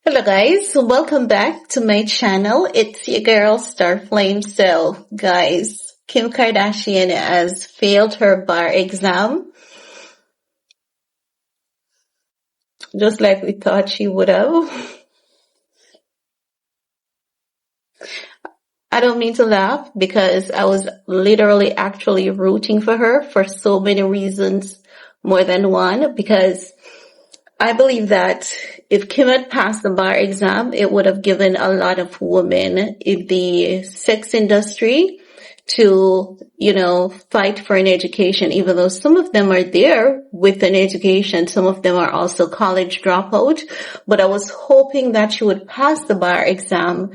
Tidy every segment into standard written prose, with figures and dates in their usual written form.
Hello guys, welcome back to my channel. It's your girl Starflame. So guys, Kim Kardashian has failed her bar exam just like we thought she would have. I don't mean to laugh because I was literally actually rooting for her for so many reasons, more than one, because I believe that if Kim had passed the bar exam, it would have given a lot of women in the sex industry to, fight for an education, even though some of them are there with an education. Some of them are also college dropout. But I was hoping that she would pass the bar exam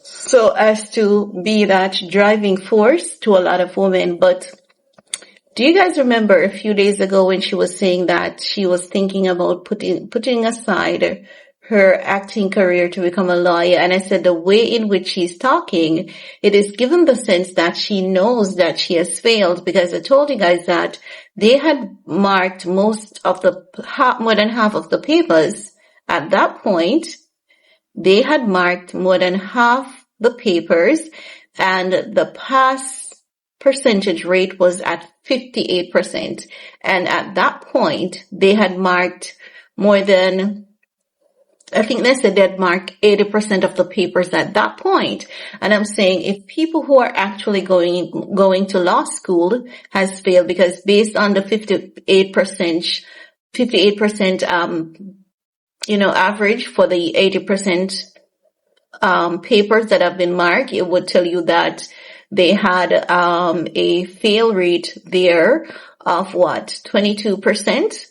so as to be that driving force to a lot of women. But do you guys remember a few days ago when she was saying that she was thinking about putting aside her acting career to become a lawyer? And I said the way in which she's talking, it is given the sense that she knows that she has failed, because I told you guys that they had marked more than half of the papers. At that point, they had marked more than half the papers, and the pass percentage rate was at 58%. And at that point, they had marked more than, I think they said they'd marked 80% of the papers at that point. And I'm saying if people who are actually going to law school has failed, because based on the 58%, average for the 80%, papers that have been marked, it would tell you that they had a fail rate there of 22%,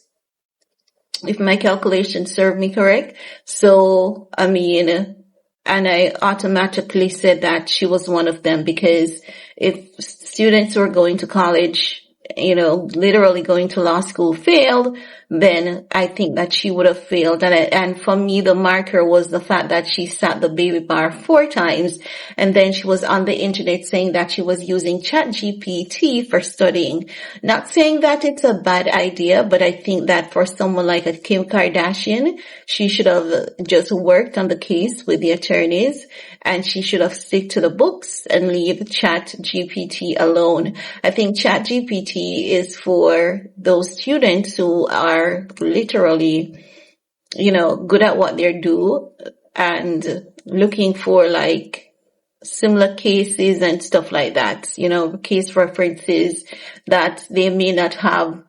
if my calculations serve me correct. So, and I automatically said that she was one of them, because if students who are going to college, literally going to law school failed, then I think that she would have failed. And for me, the marker was the fact that she sat the baby bar 4 times. And then she was on the internet saying that she was using ChatGPT for studying. Not saying that it's a bad idea, but I think that for someone like a Kim Kardashian, she should have just worked on the case with the attorneys, and she should have stick to the books and leave ChatGPT alone. I think ChatGPT is for those students who are literally, good at what they do and looking for like similar cases and stuff like that, case references that they may not have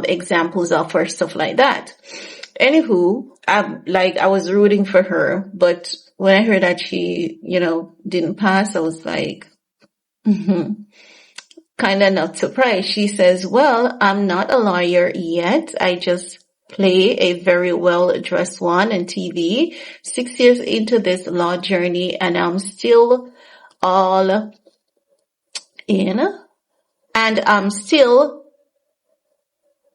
examples of or stuff like that. Anywho, I was rooting for her, but when I heard that she, didn't pass, I was like, kind of not surprised. She says, well, I'm not a lawyer yet. I just play a very well-dressed one on TV. 6 years into this law journey, and I'm still all in. And I'm still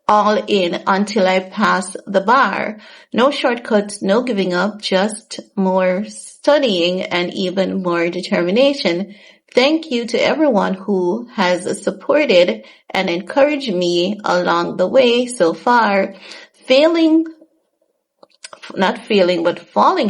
all in until I pass the bar. No shortcuts, no giving up, just more studying and even more determination. Thank you to everyone who has supported and encouraged me along the way so far. Falling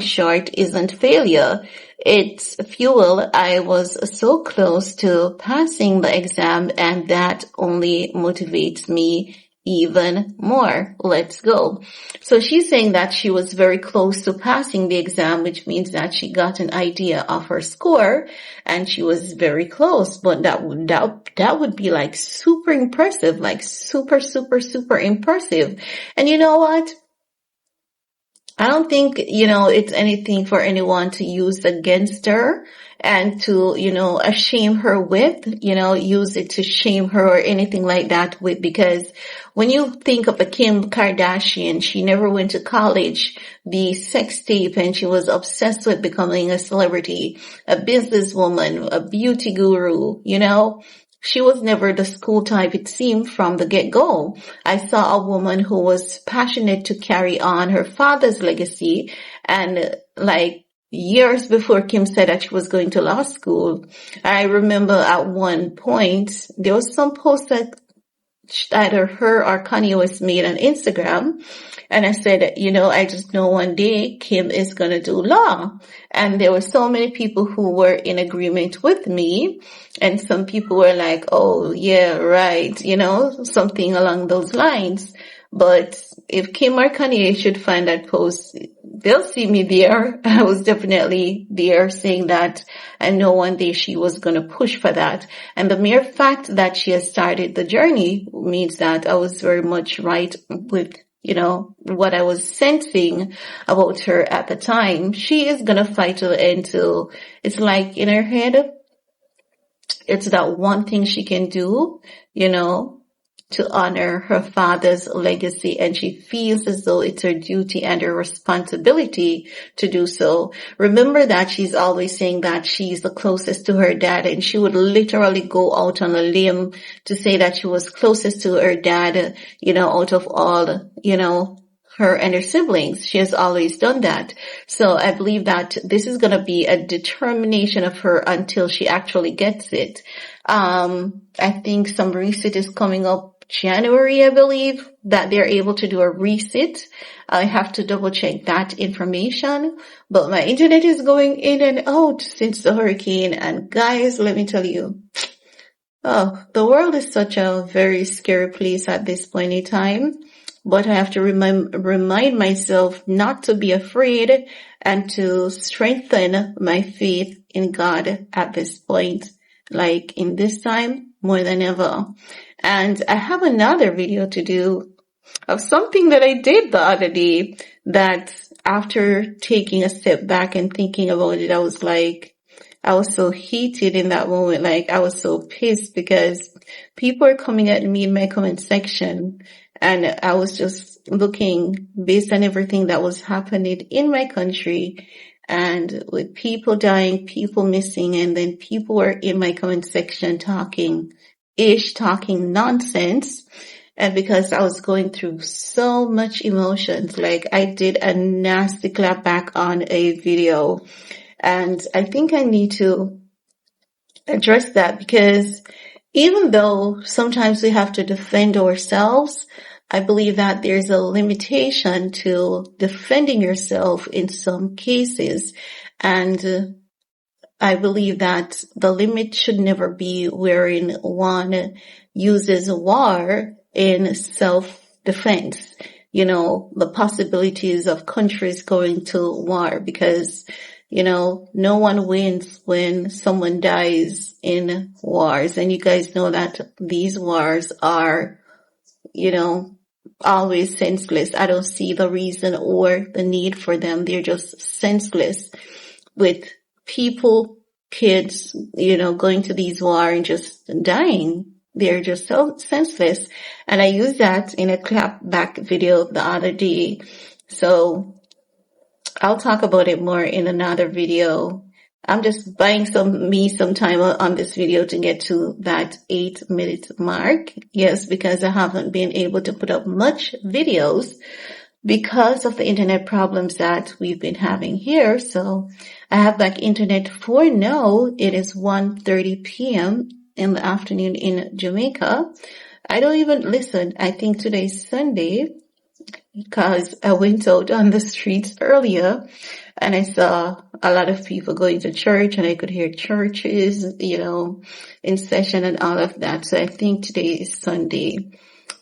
short isn't failure. It's fuel. I was so close to passing the exam, and that only motivates me even more. Let's go. So she's saying that she was very close to passing the exam, which means that she got an idea of her score and she was very close. But that would be like super impressive, like super, super, super impressive. And you know what? I don't think, it's anything for anyone to use against her and to, shame her with, use it to shame her or anything like that with, because when you think of a Kim Kardashian, she never went to college, the sex tape, and she was obsessed with becoming a celebrity, a businesswoman, a beauty guru, She was never the school type, it seemed, from the get-go. I saw a woman who was passionate to carry on her father's legacy, and years before Kim said that she was going to law school, I remember at one point there was some post that either her or Kanye West made on Instagram. And I said, I just know one day Kim is going to do law. And there were so many people who were in agreement with me. And some people were like, oh, yeah, right. Something along those lines. But if Kim or Kanye should find that post, they'll see me there. I was definitely there saying that I know one day she was going to push for that. And the mere fact that she has started the journey means that I was very much right with, what I was sensing about her at the time. She is going to fight to the end till it's like in her head, it's that one thing she can do, to honor her father's legacy, and she feels as though it's her duty and her responsibility to do so. Remember that she's always saying that she's the closest to her dad, and she would literally go out on a limb to say that she was closest to her dad, out of all, her and her siblings. She has always done that. So I believe that this is going to be a determination of her until she actually gets it. I think some resit is coming up January, I believe, that they're able to do a resit. I have to double check that information, but my internet is going in and out since the hurricane. And guys, let me tell you, the world is such a very scary place at this point in time. But I have to remind myself not to be afraid and to strengthen my faith in God at this point, like in this time more than ever. And I have another video to do of something that I did the other day that after taking a step back and thinking about it, I was so heated in that moment. Like I was so pissed because people are coming at me in my comment section. And I was just looking based on everything that was happening in my country and with people dying, people missing, and then people were in my comment section talking nonsense. And because I was going through so much emotions, like I did a nasty clap back on a video. And I think I need to address that because even though sometimes we have to defend ourselves, I believe that there's a limitation to defending yourself in some cases. And I believe that the limit should never be wherein one uses war in self-defense. The possibilities of countries going to war because no one wins when someone dies in wars. And you guys know that these wars are, always senseless. I don't see the reason or the need for them. They're just senseless with people, kids, going to these wars and just dying. They're just so senseless. And I used that in a clap back video the other day. So I'll talk about it more in another video. I'm just buying some time on this video to get to that 8-minute mark. Yes, because I haven't been able to put up much videos because of the internet problems that we've been having here. So I have back internet for now. It is 1:30 p.m. in the afternoon in Jamaica. I don't even listen. I think today's Sunday because I went out on the streets earlier and I saw a lot of people going to church and I could hear churches, in session and all of that. So I think today is Sunday,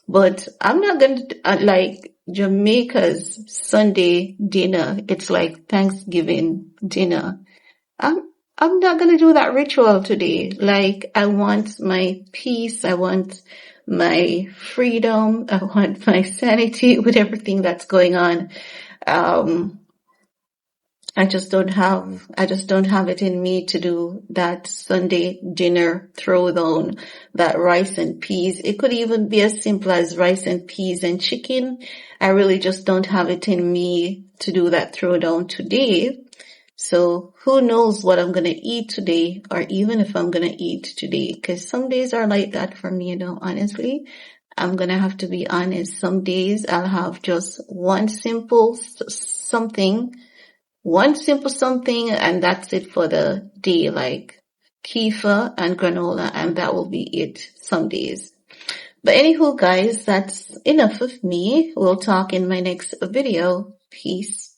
but I'm not going to, like Jamaica's Sunday dinner. It's like Thanksgiving dinner. I'm not going to do that ritual today. Like I want my peace. I want my freedom. I want my sanity with everything that's going on. I just don't have it in me to do that Sunday dinner throwdown, that rice and peas. It could even be as simple as rice and peas and chicken. I really just don't have it in me to do that throwdown today. So who knows what I'm going to eat today, or even if I'm going to eat today, because some days are like that for me, honestly. I'm going to have to be honest. Some days I'll have just one simple something, and that's it for the day, like kefir and granola, and that will be it some days. But anywho, guys, that's enough of me. We'll talk in my next video. Peace.